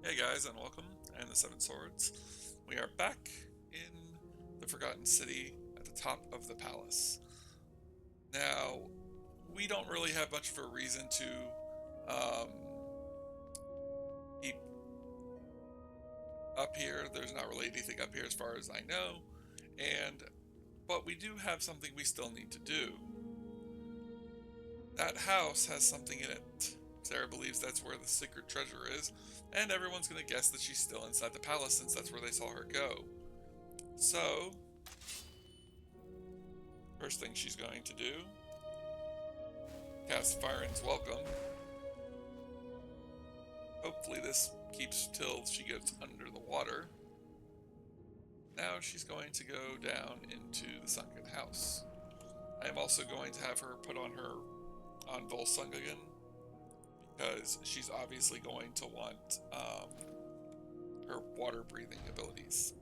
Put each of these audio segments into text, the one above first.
Hey guys, and welcome, and the Seven Swords. We are back in the Forgotten City at the top of the palace. Now, we don't really have much of a reason to um, keep up here. There's not really anything up here as far as I know, but we do have something we still need to do. That house has something in it. Sarah believes that's where the secret treasure is, and everyone's going to guess that she's still inside the palace since that's where they saw her go. So, first thing she's going to do, cast Firen's Welcome. Hopefully this keeps till she gets under the water. Now she's going to go down into the sunken house. I am also going to have her put on her Volsung again, because she's obviously going to want her water breathing abilities,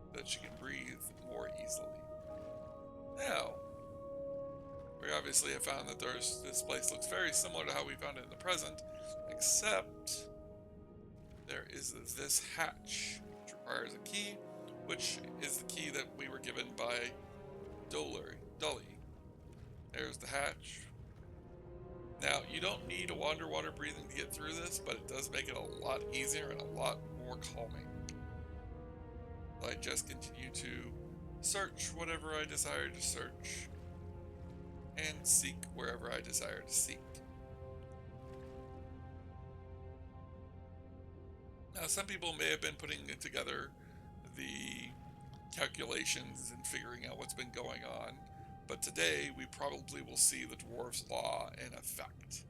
so that she can breathe more easily. Now, we obviously have found that this place looks very similar to how we found it in the present, except there is this hatch, which requires a key, which is the key that we were given by Dolly. There's the hatch. Now, you don't need a water breathing to get through this, but it does make it a lot easier and a lot more calming. I just continue to search whatever I desire to search, and seek wherever I desire to seek. Now, some people may have been putting together the calculations and figuring out what's been going on, but today we probably will see the Dwarf's Law in effect.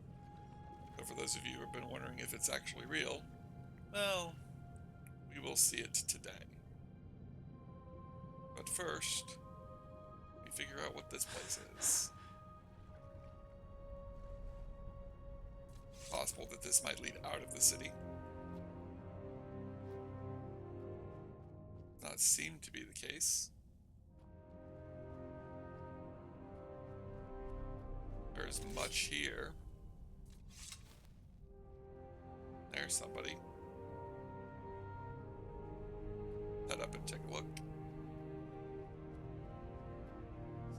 So for those of you who have been wondering if it's actually real, well, we will see it today. But first, we figure out what this place is. Possible that this might lead out of the city. Does not seem to be the case. There's much here. There's somebody. Head up and take a look.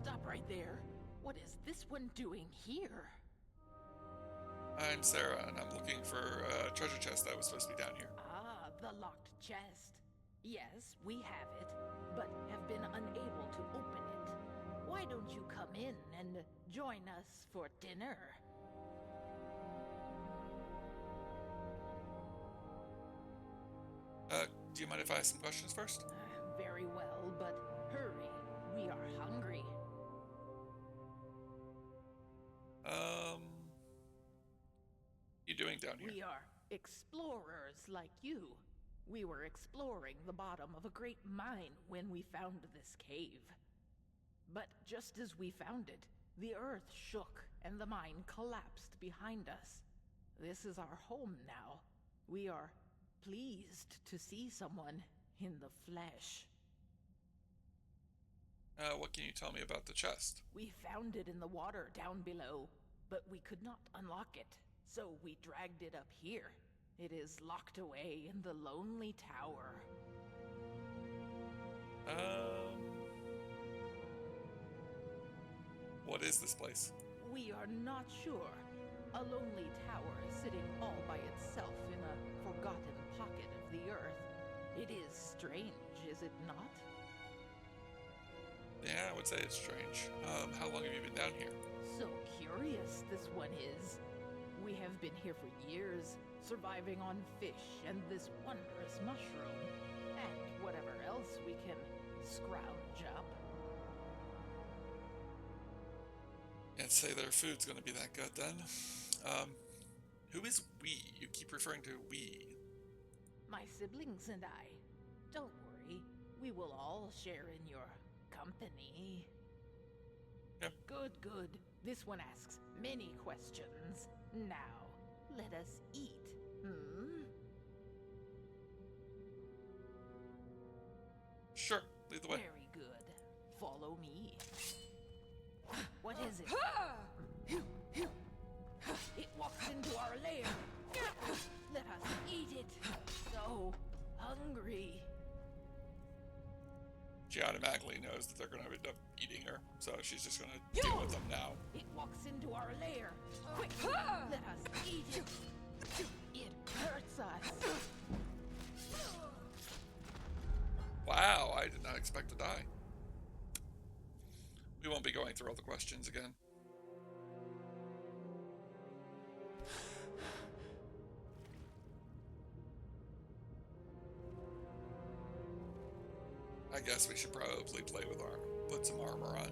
Stop right there. What is this one doing here? I'm Sarah, and I'm looking for a treasure chest that was supposed to be down here. Ah, the locked chest. Yes, we have it, but have been unable to open it. Why don't you come in and join us for dinner? Do you mind if I ask some questions first? Very well, but hurry. We are hungry. You doing down here? We are explorers like you. We were exploring the bottom of a great mine when we found this cave. But just as we found it, the earth shook and the mine collapsed behind us. This is our home now. We are pleased to see someone in the flesh. What can you tell me about the chest? We found it in the water down below, but we could not unlock it, so we dragged it up here. It is locked away in the lonely tower. What is this place? We are not sure. A lonely tower sitting all by itself in a forgotten pocket of the earth. It is strange, is it not? Yeah, I would say it's strange. How long have you been down here? So curious this one is. We have been here for years, surviving on fish and this wondrous mushroom, and whatever else we can scrounge up. Can't say their food's gonna be that good then. Who is we? You keep referring to we. My siblings and I. Don't worry, we will all share in your company. Yep. Good. This one asks many questions. Now, let us eat. Sure, lead the way. Very good. Follow me. What is it? It walks into our lair. Let us automatically knows that they're going to end up eating her, so she's just going to deal with them now. It walks into our lair. Quick, let us eat it. It hurts us. Wow, I did not expect to die. We won't be going through all the questions again. I guess we should probably play with armor, put some armor on.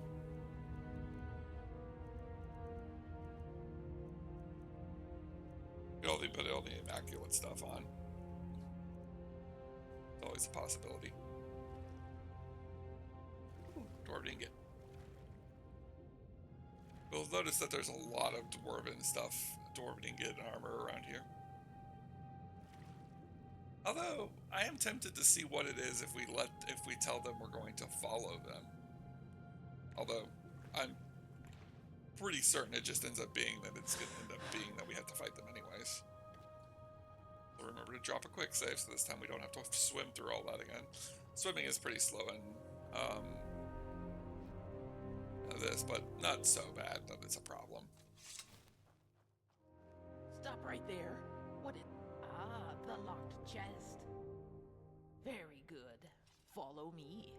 Could only put all the immaculate stuff on. It's always a possibility. Ooh, dwarven ingot. You'll notice that there's a lot of dwarven stuff, dwarven ingot armor around here. Although, I am tempted to see what it is if we tell them we're going to follow them. Although, I'm pretty certain it just ends up being that it's going to end up being that we have to fight them anyways. So remember to drop a quick save so this time we don't have to swim through all that again. Swimming is pretty slow in this, but not so bad that it's a problem. Stop right there. What is... Ah, the locked chest. Very good. Follow me.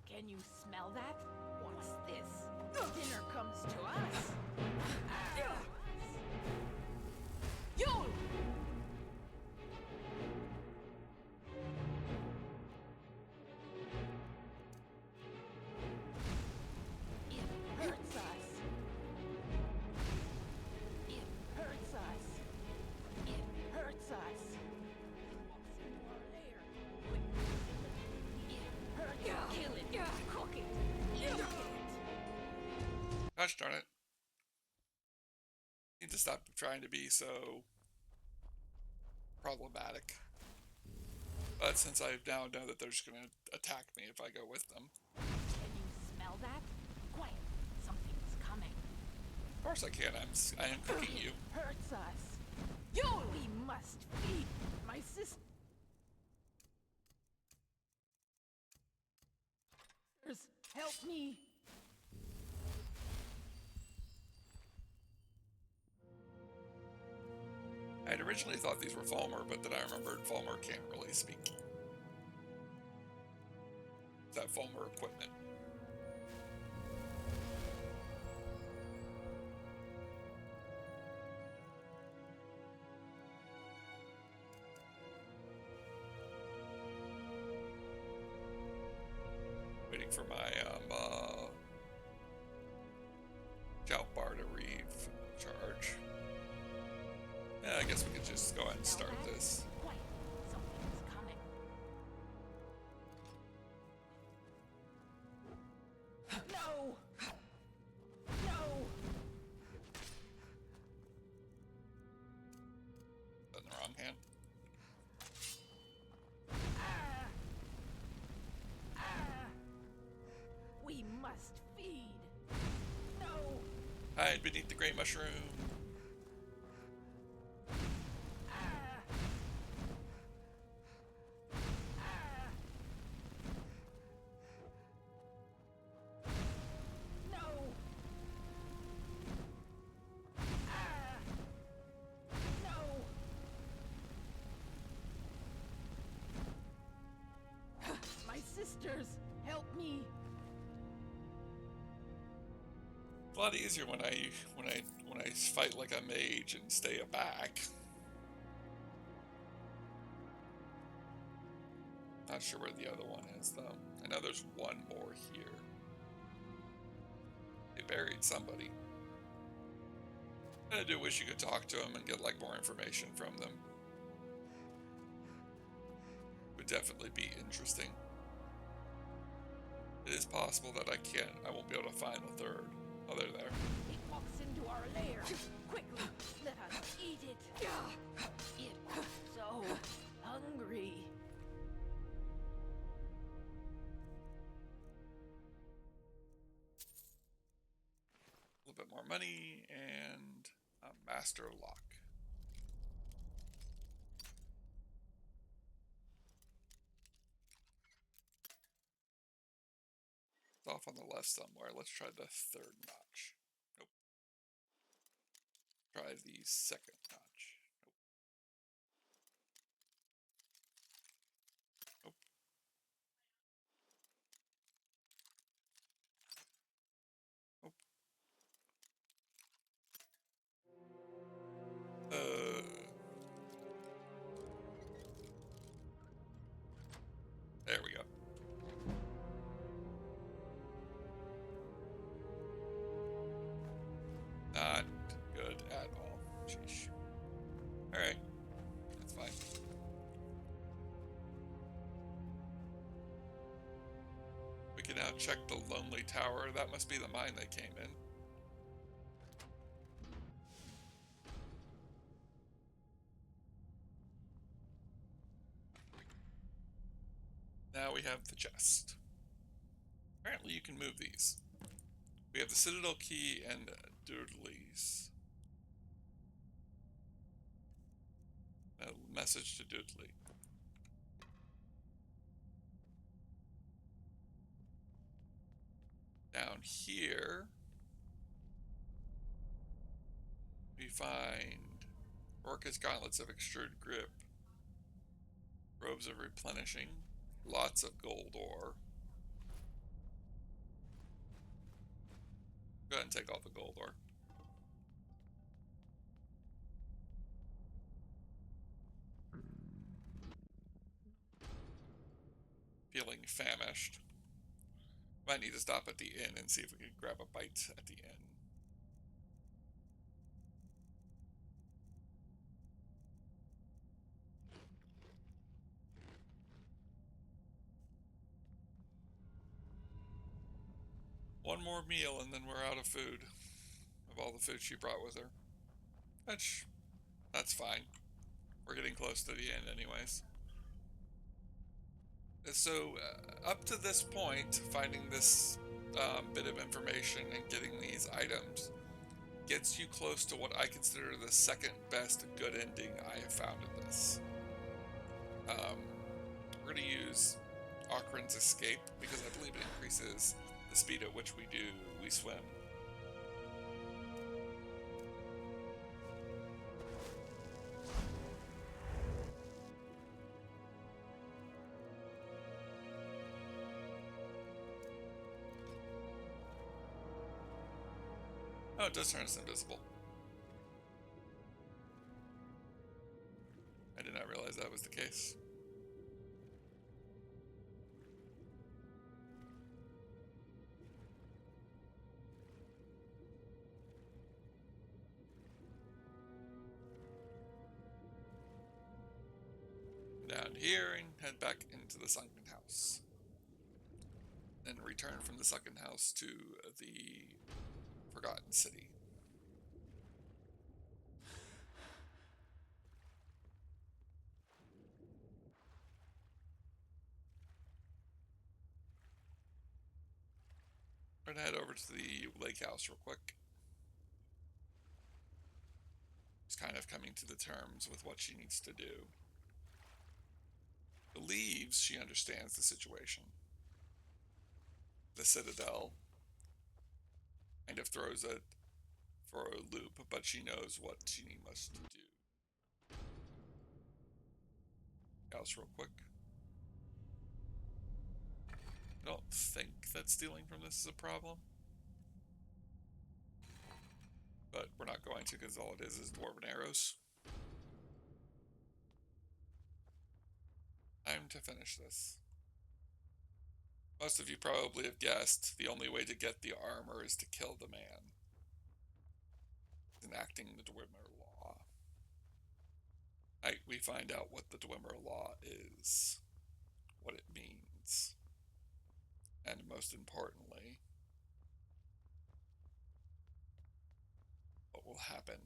Can you smell that? What's this? Dinner comes to us. You! It hurts us. It hurts us. It hurts us. It walks into our lair. Quick. It hurts. Kill it. Cook it. Eat it. Gosh darn it. Need to stop trying to be so problematic. But since I now know that they're just going to attack me if I go with them. Can you smell that? Quiet. Something's coming. Of course I can. I am cooking you. It hurts us. You! We must feed my sister. Help me. I had originally thought these were Falmer, but then I remembered Falmer can't really speak. Is that Falmer equipment? Waiting for my Jout bar to recharge. Yeah, I guess we could just go ahead and start this. Quiet. Something's coming. No! No! Put in the wrong hand. We must feed. No! Hide beneath the great mushroom. No! No! My sisters, help me! It's a lot easier when I fight like a mage and stay aback. Not sure where the other one is though. I know there's one more here. They buried somebody. I do wish you could talk to them and get like more information from them. Would definitely be interesting. It is possible that I won't be able to find the third. Oh, they're there. It walks into our lair. Quickly, let us eat it. It so hungry. master lock. It's off on the left somewhere. Let's try the third notch. Nope. Try the second notch. Nope. Nope. There we go. Not good at all. Sheesh. Alright. That's fine. We can now check the Lonely Tower. That must be the mine they came in. Now we have the chest. Apparently you can move these. We have the Citadel key and Doodley's. A message to Doodley. Down here, we find Orca's gauntlets of extruded grip, robes of replenishing, lots of gold ore. Go ahead and take all the gold ore. Feeling famished. Might need to stop at the inn and see if we can grab a bite at the inn. One more meal and then we're out of food. Of all the food she brought with her. That's fine. We're getting close to the end anyways. So, up to this point, finding this bit of information and getting these items gets you close to what I consider the second best good ending I have found in this. We're going to use Ocarin's Escape because I believe it increases the speed at which we swim. Oh, it does turn us invisible. I did not realize that was the case. Down here and head back into the sunken house. Then return from the sunken house to the Forgotten City. I'm gonna head over to the lake house real quick. Just kind of coming to the terms with what she needs to do. Believes she understands the situation. The Citadel kind of throws it for a loop, but she knows what she must do. House real quick. I don't think that stealing from this is a problem. But we're not going to because all it is dwarven arrows. Time to finish this. Most of you probably have guessed the only way to get the armor is to kill the man. Enacting the Dwemer Law. We find out what the Dwemer Law is, what it means, and most importantly, what will happen.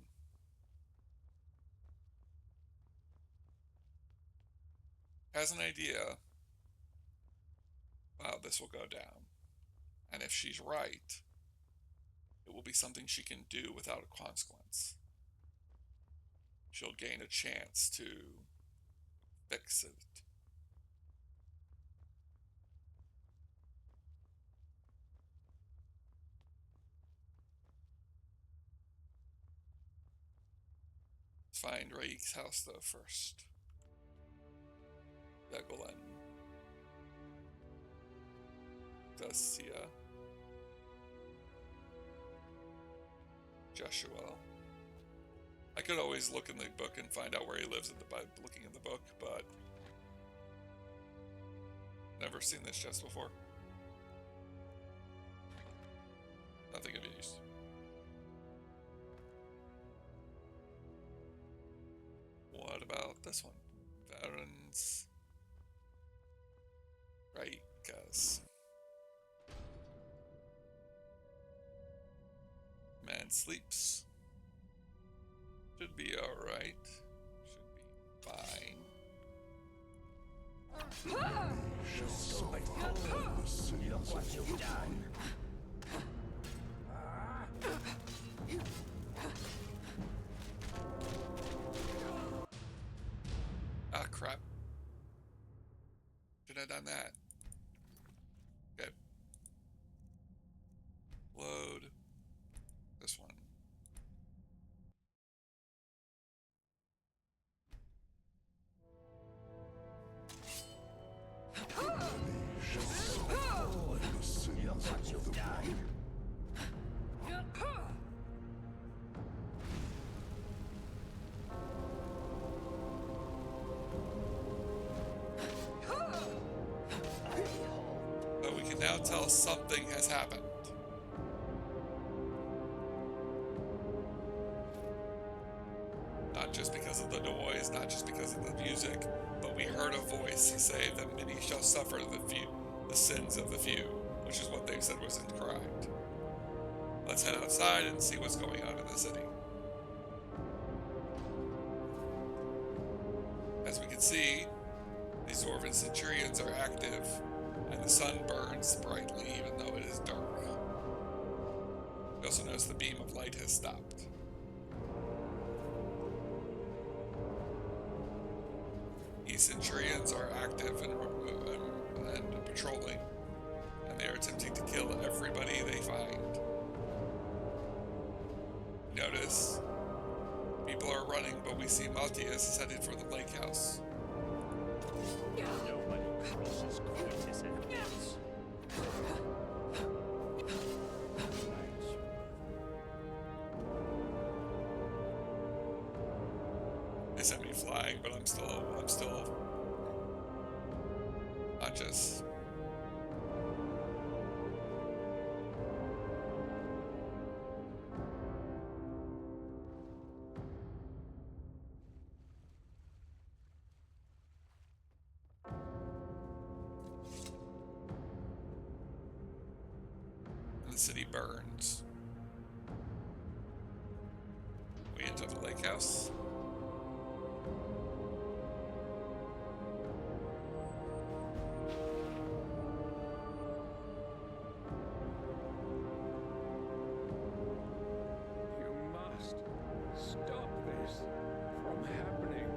Has an idea how this will go down, and if she's right, it will be something she can do without a consequence. she'll gain a chance to fix it. Let's find Raik's house though first. Degolan. Dacia. Joshua. I could always look in the book and find out where he lives by looking in the book, but never seen this chest before. Nothing of use. What about this one? Veterans. Right, guys. Man sleeps. Should be alright. Should be fine. Look what you've done. Ah, crap. Should have done that. Okay. Load. This one. Look what you've done. But we can now tell something has happened. Not just because of the noise, not just because of the music, but we heard a voice say that many shall suffer the sins of the few, which is what they said was incorrect. Let's head outside and see what's going on in the city. As we can see, these Dwarven Centurions are active, and the sun burns brightly even though it is dark. We also notice the beam of light has stopped. These Centurions are active and patrolling, and they are attempting to kill everybody they find. Notice, people are running, but we see Matthias is headed for the lake house. Nobody crosses Cortes and else. They sent me flying, but I'm still conscious. The city burns. We enter the lake house. You must stop this from happening.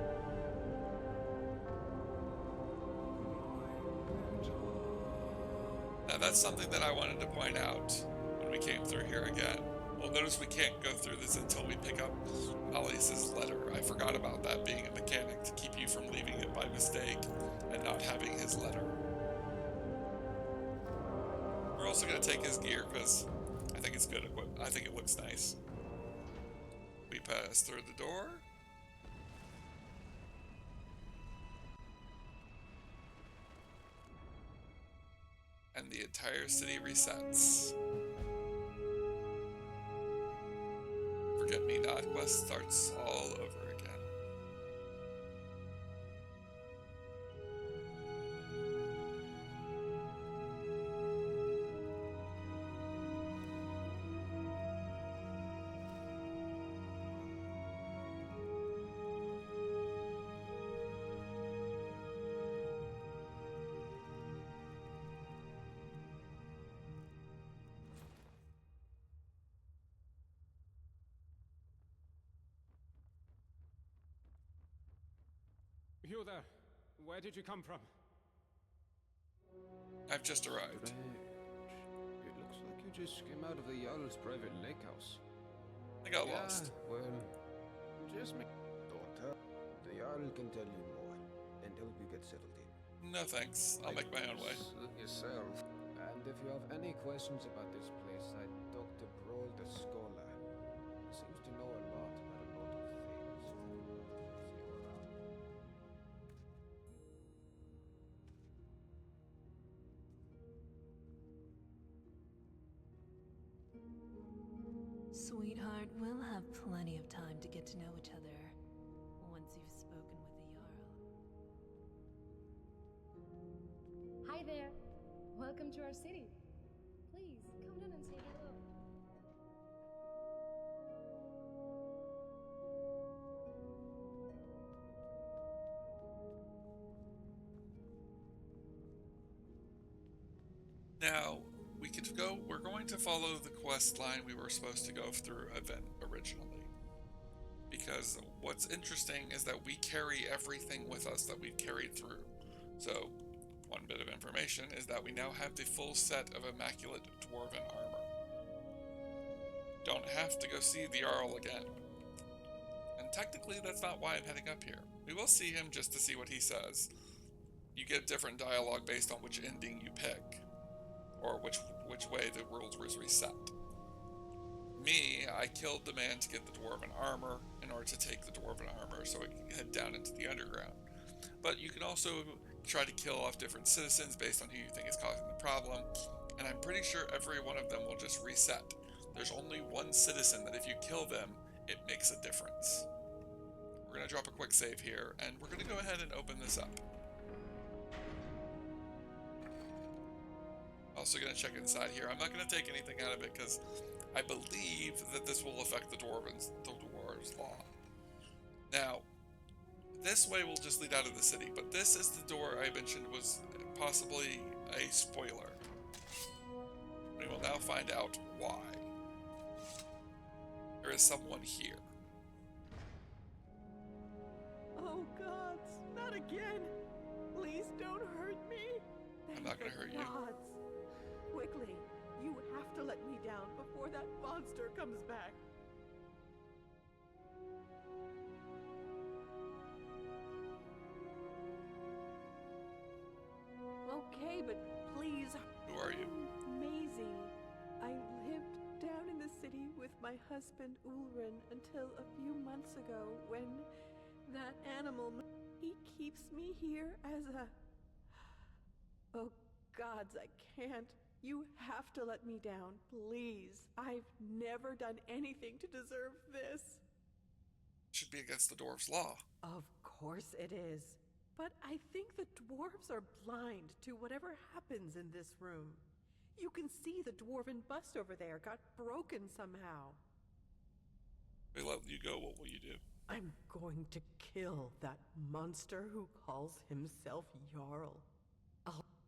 Now that's something that I wanted to point out when we came through here again. Well, notice we can't go through this until we pick up Alice's letter. I forgot about that being a mechanic to keep you from leaving it by mistake and not having his letter. We're also going to take his gear because I think it's good equipped. I think it looks nice. We pass through the door. And the entire city resets. Forget-Me-Not quest starts all over again. You there. Where did you come from? I've just arrived. It looks like you just came out of the Jarl's private lake house. I got lost. Well, just make... Don't tell. The Jarl can tell you more and help you get settled in. No thanks. I'll make my own way. Suit yourself. And if you have any questions about this place, I talked to Broll the Scholar. Seems to know a lot about a lot of things. See you around. Sweetheart, we'll have plenty of time to get to know each other once you've spoken with the Jarl. Hi there. Welcome to our city. Please, come down and say hello. Now, we're going to follow the quest line we were supposed to go through originally. Because what's interesting is that we carry everything with us that we've carried through. So, one bit of information is that we now have the full set of immaculate dwarven armor. Don't have to go see the Jarl again. And technically that's not why I'm heading up here. We will see him just to see what he says. You get different dialogue based on which ending you pick. Or which way the world was reset. Me, I killed the man to get the dwarven armor in order to take the dwarven armor so we can head down into the underground. But you can also try to kill off different citizens based on who you think is causing the problem, and I'm pretty sure every one of them will just reset. There's only one citizen that if you kill them, it makes a difference. We're going to drop a quick save here, and we're going to go ahead and open this up. Also going to check inside here. I'm not going to take anything out of it because I believe that this will affect the dwarves' law. Now, this way will just lead out of the city, but this is the door I mentioned was possibly a spoiler. We will now find out why. There is someone here. Oh, gods, not again. Please don't hurt me. I'm not going to hurt you. Gods. Quickly, you have to let me down before that monster comes back. Okay, but please. Who are you? Maisie. I lived down in the city with my husband Ulrin until a few months ago when that animal. He keeps me here as a. Oh, gods, I can't. You have to let me down, please. I've never done anything to deserve this. Should be against the dwarves' law. Of course it is. But I think the dwarves are blind to whatever happens in this room. You can see the dwarven bust over there got broken somehow. If we let you go, what will you do? I'm going to kill that monster who calls himself Jarl.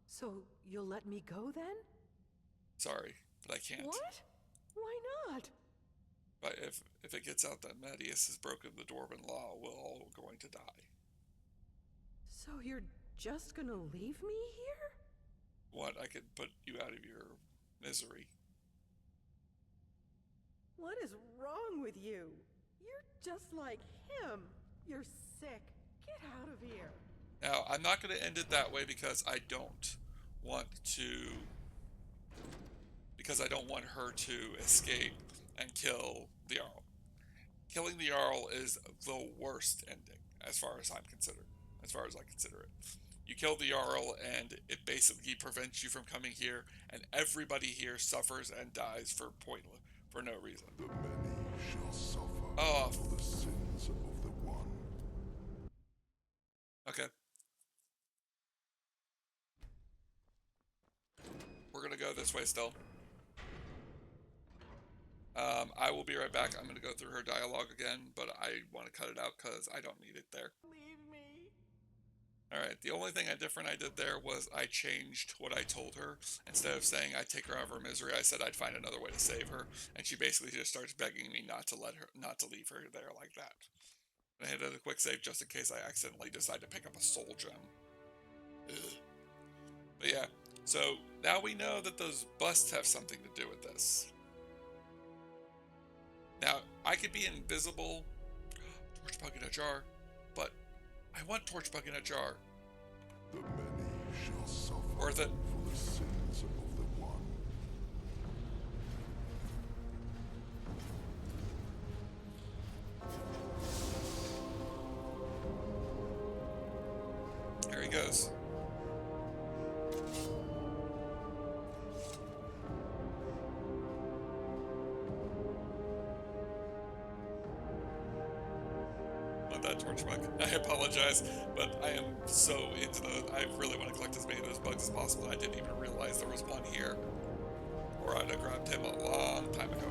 So you'll let me go then? Sorry, but I can't. What? Why not? But if it gets out that Medius has broken the dwarven law, we're all going to die. So you're just gonna leave me here? What? I could put you out of your misery. What is wrong with you? You're just like him. You're sick. Get out of here. Now, I'm not going to end it that way because I don't want to... Because I don't want her to escape and kill the Jarl. Killing the Jarl is the worst ending, as far as I consider it. You kill the Jarl, and it basically prevents you from coming here, and everybody here suffers and dies for no reason. The many shall suffer Oh. for the sins of the one. Okay. We're gonna go this way still. I will be right back. I'm gonna go through her dialogue again, but I want to cut it out because I don't need it there. Leave me. Alright, the only thing different I did there was I changed what I told her. Instead of saying I'd take her out of her misery, I said I'd find another way to save her, and she basically just starts begging me not to leave her there like that. I hit a quick save just in case I accidentally decide to pick up a soul gem. Ugh. But yeah, so now we know that those busts have something to do with this. Now, I could be invisible, torchbug in a jar, but I want torchbug in a jar. The many shall suffer Worth it. for the sins of the one. There he goes. That torchbug. I apologize, but I am so into those. I really want to collect as many of those bugs as possible. I didn't even realize there was one here, or I'd have grabbed him a long time ago.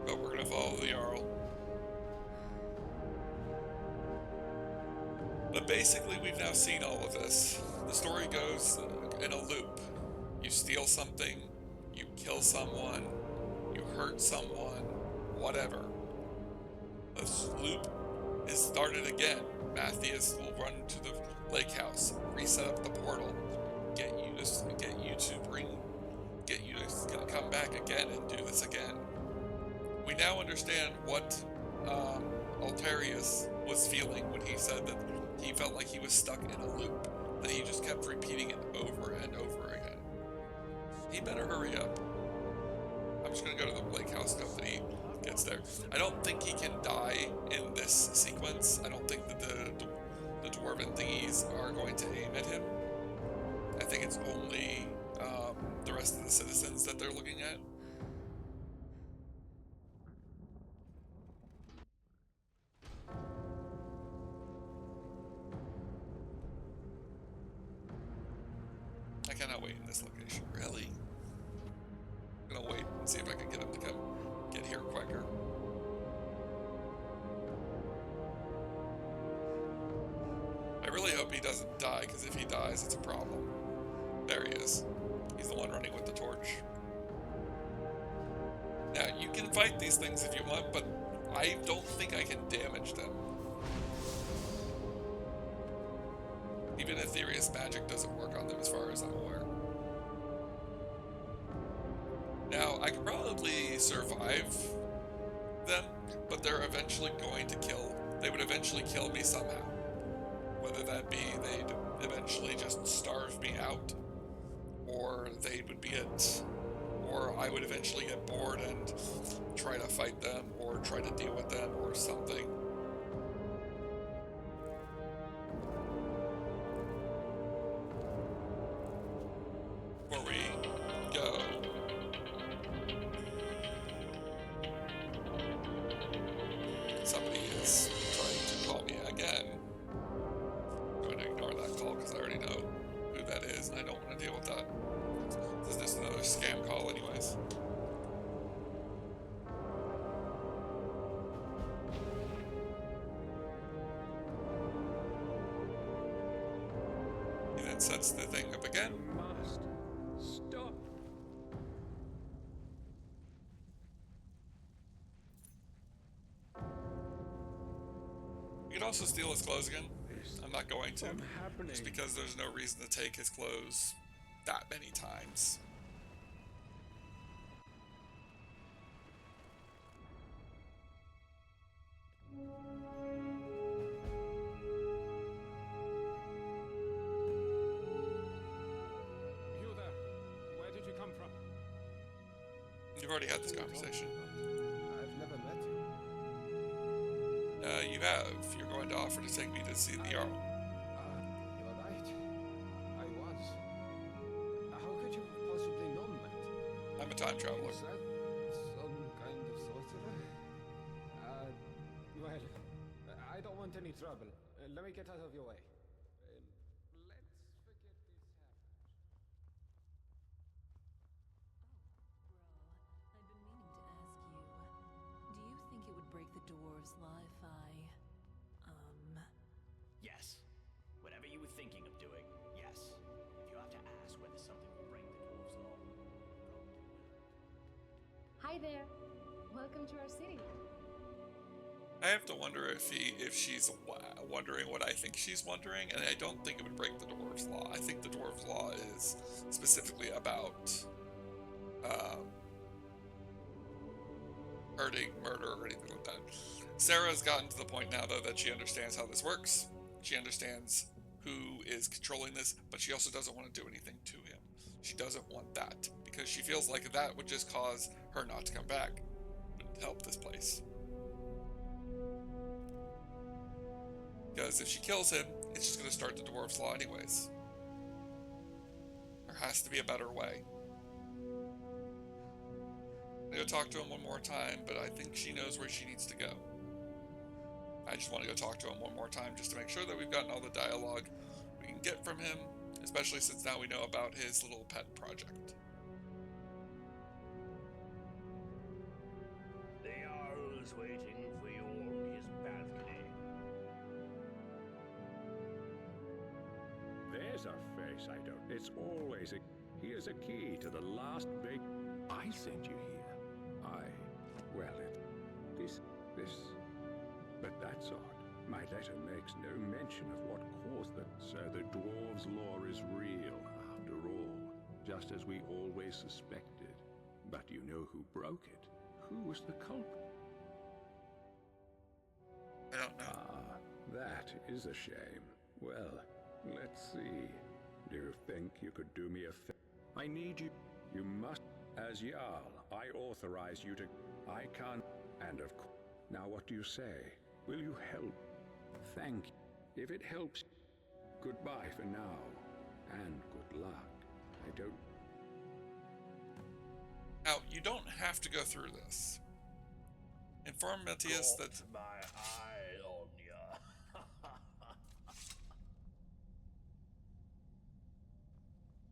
But we're gonna follow the Jarl. But basically, we've now seen all of this. The story goes in a loop. You steal something, you kill someone, you hurt someone, whatever. This loop is started again. Matthias will run to the lake house, reset up the portal, get you to come back again and do this again. We now understand what Altarius was feeling when he said that he felt like he was stuck in a loop, that he just kept repeating it over and over again. He better hurry up. I'm just gonna go to the lake house and hope that he gets there. I don't think he can die in this sequence. I don't think that the dwarven thingies are going to aim at him. I think it's only the rest of the citizens that they're looking at. I cannot wait in this location, really. I'm gonna wait and see if I can get him to come get here quicker. I really hope he doesn't die, because if he dies, it's a problem. There he is. He's the one running with the torch. Now, you can fight these things if you want, but I don't think I can damage them. Even Ethereus magic doesn't work on them as far as I'm aware. Now, I could probably survive them, but they're eventually going to they would eventually kill me somehow. Whether that be they'd eventually just starve me out, or they would or I would eventually get bored and try to fight them, or try to deal with them, or something. Before we go, somebody is trying to call me again. I'm going to ignore that call because I already know who that is, and I don't want to deal with that. This is just another scam call anyways. He then sets the thing up again. Must stop. You can also steal his clothes again. I'm not going to, Happening. just because there's no reason to take his clothes that many times. You there? Where did you come from? You've already had this conversation. I've never met you. You have. You're going to offer to take me to see the Jarl. You're right. I was. How could you have possibly known that? I'm a time traveler. Is that some kind of sorcerer? Well, I don't want any trouble. Let me get out of your way. Let's forget this happened. Bro, I've been meaning to ask you. Do you think it would break the dwarves' lie if Yes. Whatever you were thinking of doing, yes. If you have to ask whether something will break the dwarves' law, probably will. Hi there. Welcome to our city. I have to wonder if she's wondering what I think she's wondering, and I don't think it would break the dwarves' law. I think the dwarves' law is specifically about hurting, murder, or anything like that. Sarah's gotten to the point now, though, that she understands how this works. She understands who is controlling this, but she also doesn't want to do anything to him. She doesn't want that, because she feels like that would just cause her not to come back. Wouldn't help this place. Because if she kills him, it's just going to start the dwarves' law anyways. There has to be a better way. I'm going to go talk to him one more time, but I think she knows where she needs to go. I just want to go talk to him one more time just to make sure that we've gotten all the dialogue we can get from him, especially since now we know about his little pet project. The Jarl's waiting for you on his balcony. There's a face I don't. It's always a. Here's a key to the last big. I sent you here. Well, this. But that's odd. My letter makes no mention of what caused them. So the dwarves' law is real, after all, just as we always suspected. But you know who broke it? Who was the culprit? I don't know. Ah, that is a shame. Well, let's see. Do you think you could do me a favor? I need you. You must. As Jarl, I authorize you to. I can't. And of course. Now, what do you say? Will you help? Thank you. If it helps, goodbye for now. And good luck. I don't. Now, you don't have to go through this. Inform Matthias that. Got my eye on ya.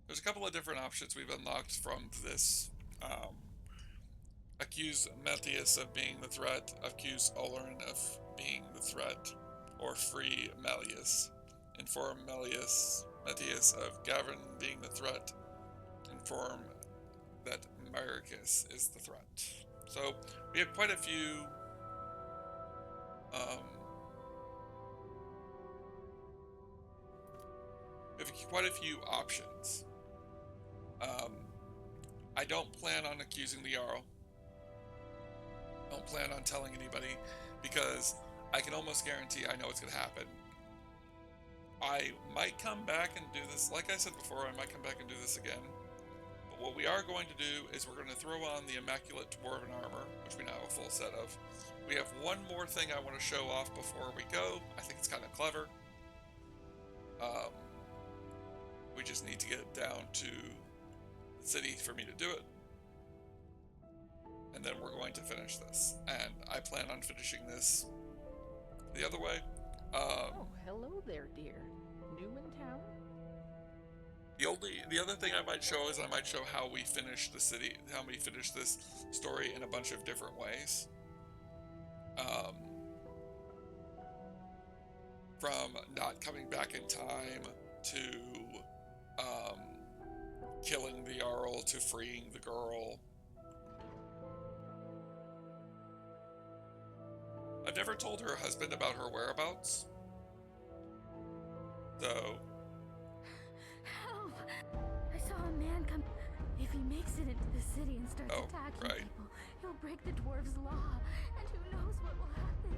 There's a couple of different options we've unlocked from this. Accuse Matthias of being the threat, accuse Olerin of being the threat, or free Malleus. Inform Matthias of Gavin being the threat. Inform that Maricus is the threat. So we have quite a few options. I don't plan on accusing the Jarl. Don't plan on telling anybody, because I can almost guarantee I know what's going to happen. I might come back and do this, like I said before, I might come back and do this again. But what we are going to do is we're going to throw on the Immaculate Dwarven Armor, which we now have a full set of. We have one more thing I want to show off before we go. I think it's kind of clever. We just need to get down to the city for me to do it. And then we're going to finish this. And I plan on finishing this the other way. Oh, hello there, dear. New in town? The other thing I might show is I might show how we finish the city, how we finish this story in a bunch of different ways. From not coming back in time to killing the Jarl to freeing the girl. I've never told her husband about her whereabouts. So. Help! I saw a man come. If he makes it into the city and starts attacking people, he'll break the dwarves' law, and who knows what will happen.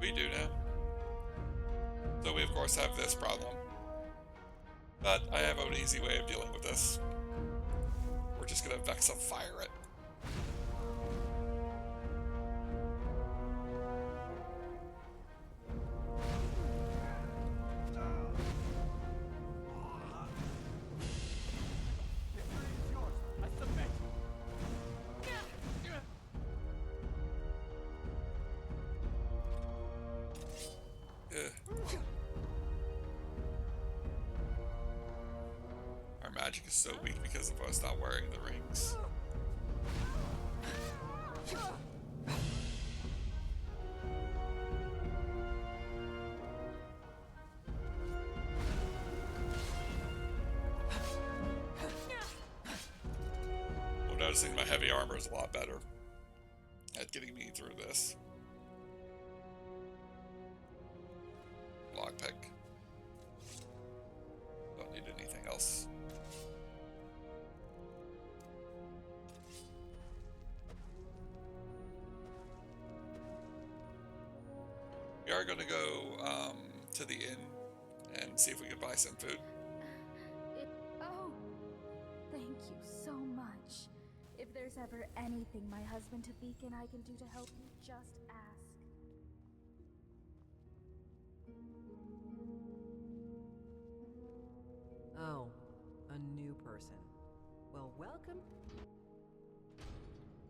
We do now. So we of course have this problem. But I have an easy way of dealing with this. We're just gonna Vexifire it. Our magic is so weak because of us not wearing the rings. noticing my heavy armor is a lot better at getting me through this. Lockpick. Don't need anything else. We are going to go to the inn and see if we can buy some food. Oh, thank you so much. If there's ever anything my husband Tavik and I can do to help you, just ask. Oh, a new person. Well, welcome.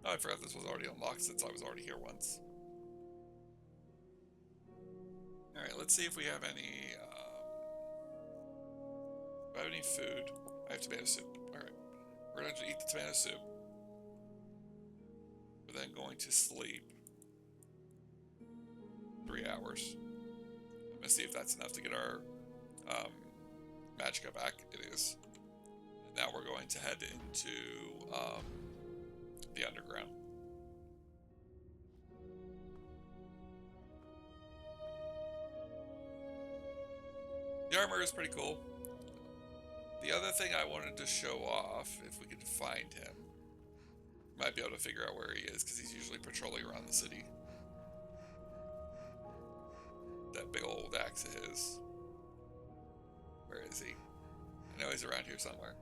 Oh, I forgot this was already unlocked since I was already here once. Alright, let's see if we have any, do I have any food? I have tomato soup. Alright. We're going to eat the tomato soup. We're then going to sleep 3 hours. I'm going to see if that's enough to get our magicka back. It is. And now we're going to head into the underground. The armor is pretty cool. The other thing I wanted to show off, if we could find him, might be able to figure out where he is, because he's usually patrolling around the city. That big old axe of his. Where is he? I know he's around here somewhere.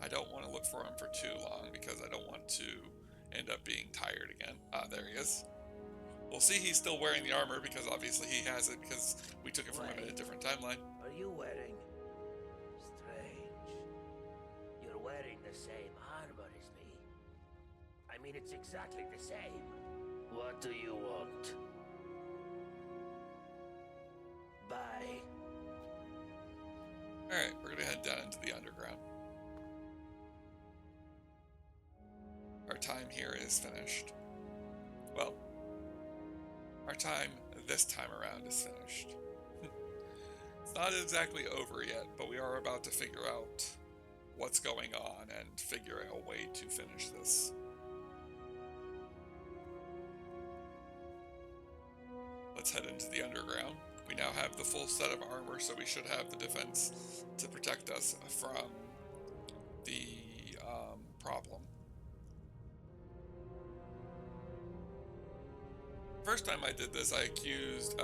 I don't want to look for him for too long because I don't want to end up being tired again. Ah, there he is. We'll see he's still wearing the armor because obviously he has it because we took it from him in a different timeline. Are you wearing? Strange. You're wearing the same armor as me. I mean, it's exactly the same. What do you want? Bye. Alright, we're gonna head down into the underground. Our time here is finished. Well, our time this time around is finished. It's not exactly over yet, but we are about to figure out what's going on and figure out a way to finish this. Let's head into the underground. We now have the full set of armor, so we should have the defense to protect us from the problem. First time I did this, I accused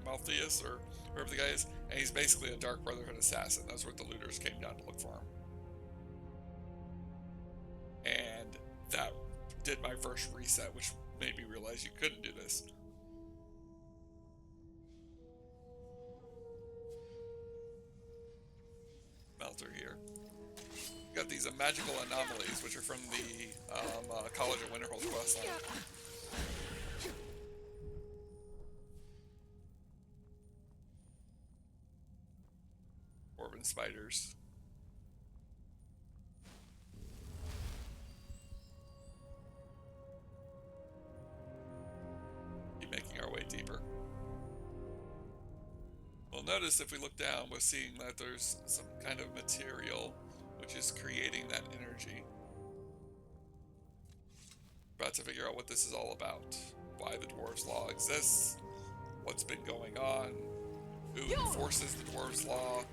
Maltheus, or whoever the guy is, and he's basically a Dark Brotherhood assassin. That's where the looters came down to look for him. And that did my first reset, which made me realize you couldn't do this. Melter here. Got these magical anomalies, which are from the College of Winterhold questline. Orban spiders. Keep making our way deeper. We'll notice if we look down, we're seeing that there's some kind of material which is creating that energy. About to figure out what this is all about. Why the Dwarves' Law exists. What's been going on. Who enforces the Dwarves' Law.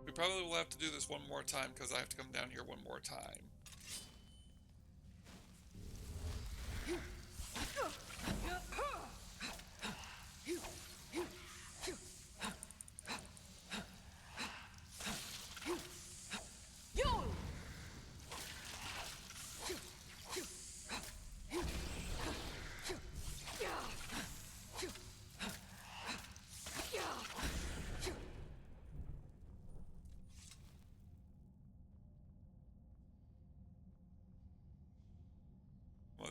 We probably will have to do this one more time because I have to come down here one more time.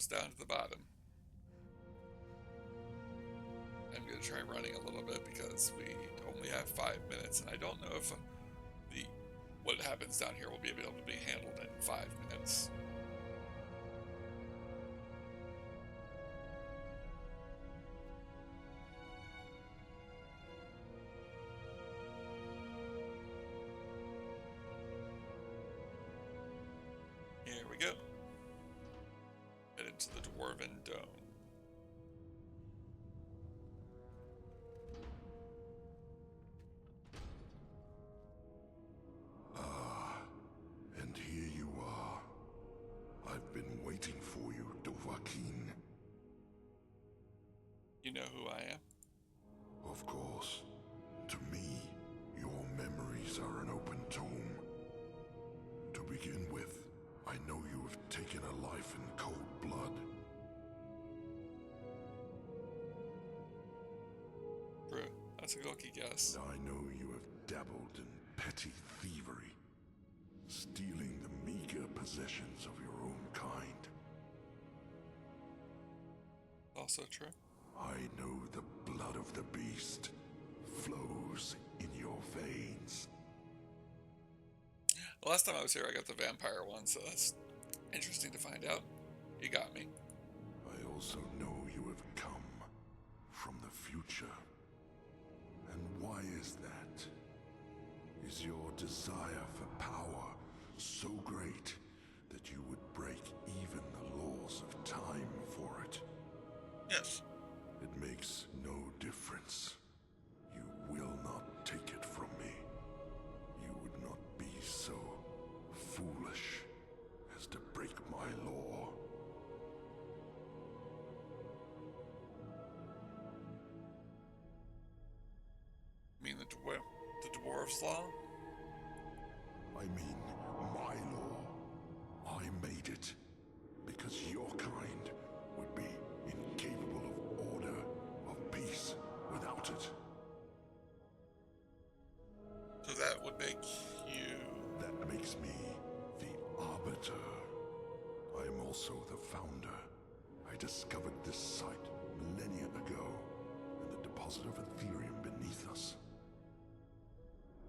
down to the bottom. I'm going to try running a little bit because we only have 5 minutes, and I don't know if what happens down here will be able to be handled in 5 minutes. Here we go. Head into the Dwarven Dome. And here you are. I've been waiting for you, Dovahkiin. You know who I am? Of course. To me, your memories are an open tomb. To begin with, I know you have taken a life in cold blood. True. That's a lucky guess. I know you have dabbled in petty thievery, stealing the meager possessions of your own kind. Also true. I know the blood of the beast flows in your veins. The last time I was here, I got the vampire one, so that's interesting to find out. You got me. I also know you have come from the future. And why is that? Is your desire for power so great that you would break even the laws of time for it? Yes. It makes no difference. You will not take it from me. You would not be so foolish as to break my law. You mean the dwarves' law? I mean, my law. I made it. Because your kind would be incapable of order, of peace, without it. So that would make you... That makes me the Arbiter. I am also the founder. I discovered this site millennia ago, and the deposit of Ethereum beneath us.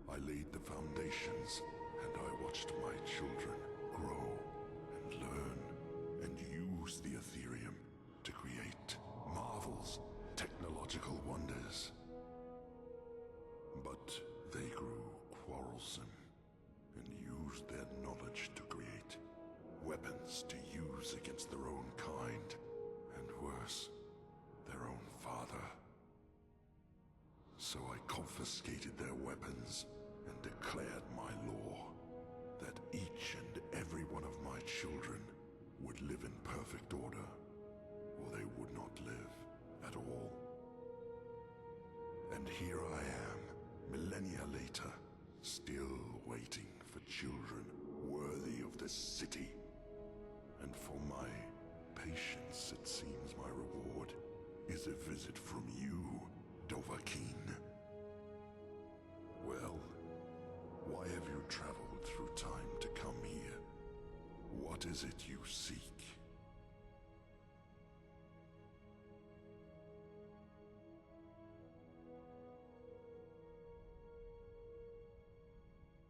I laid the foundations, and I watched my children grow and learn and use the Ethereum to create marvels, technological wonders. But they grew quarrelsome and used their knowledge to create weapons to use against their own kind, and worse, their own father. So I confiscated their weapons and declared my law that each and every one of my children would live in perfect order, or they would not live at all. And here I am, millennia later, still waiting for children worthy of this city. And for my patience, it seems my reward is a visit from you, Dovahkiin. Well, why have you traveled through time to come here? What is it you seek?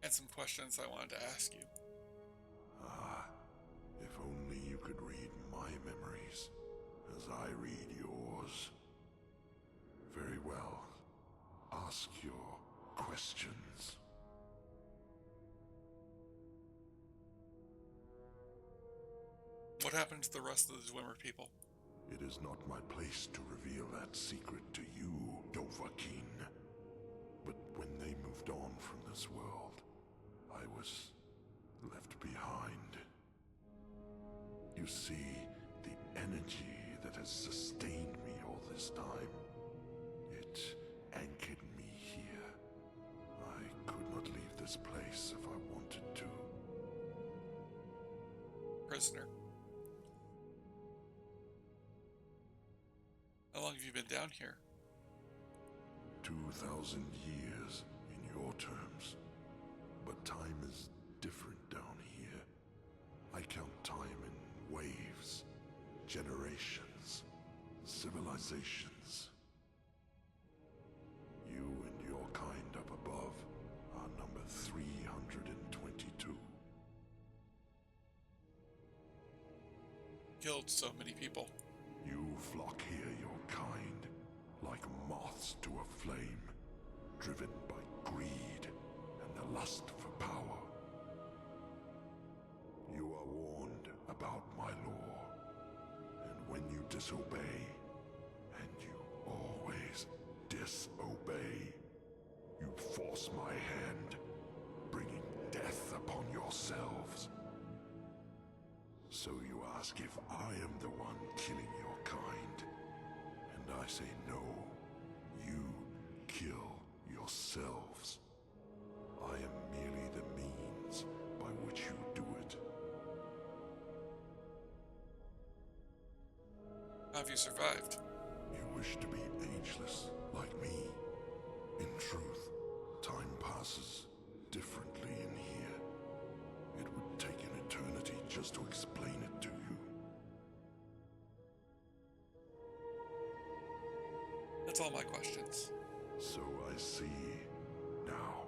And some questions I wanted to ask you. Ah, if only you could read my memories as I read yours. Very well. Ask your questions. What happened to the rest of the Dwemer people? It is not my place to reveal that secret to you, Dovahkiin. But when they moved on from this world, I was left behind. You see, the energy that has sustained me all this time, it anchored me here. I could not leave this place if I wanted to. Prisoner. How long have you been down here? 2,000 years in your terms. But time is different down here. I count time in waves, generations, civilizations. You and your kind up above are number 322. Killed so many people. You flock here, your kind, like moths to a flame, driven by greed and the lust for power. You are warned about my law, and when you disobey, and you always disobey, you force my hand, bringing death upon yourselves. So you ask if I am the one killing your kind, and I say no, you kill yourselves. I am merely the means by which you do it. How have you survived? You wish to be ageless, like me. In truth, time passes differently in here. It would take an eternity just to explain it to you. That's all my questions. So I see. Now,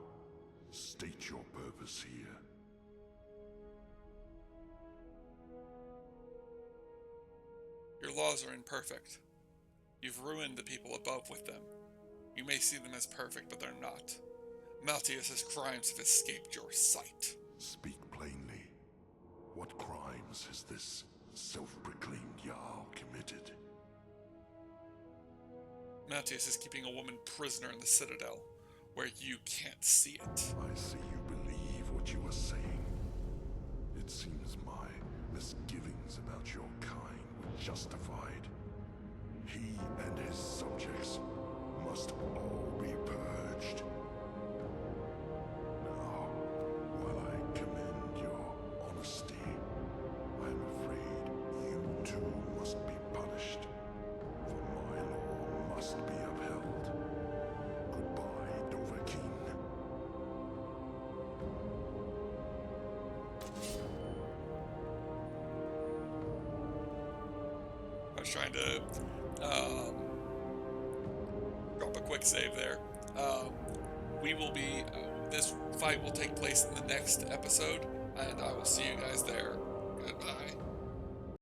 state your purpose here. Your laws are imperfect. You've ruined the people above with them. You may see them as perfect, but they're not. Maltius's crimes have escaped your sight. Speak plainly. What crimes has this self-proclaimed Jarl committed? Maltius is keeping a woman prisoner in the Citadel, where you can't see it. I see you believe what you are saying. It seems my misgivings about your kind were justified. He and his subjects must all be purged. Now, while I commend your honesty, I'm afraid you too must be punished. For my law must be upheld. Goodbye, Dovahkiin. I was trying to drop a quick save there. We will be, this fight will take place in the next episode, and I will see you guys there. Goodbye.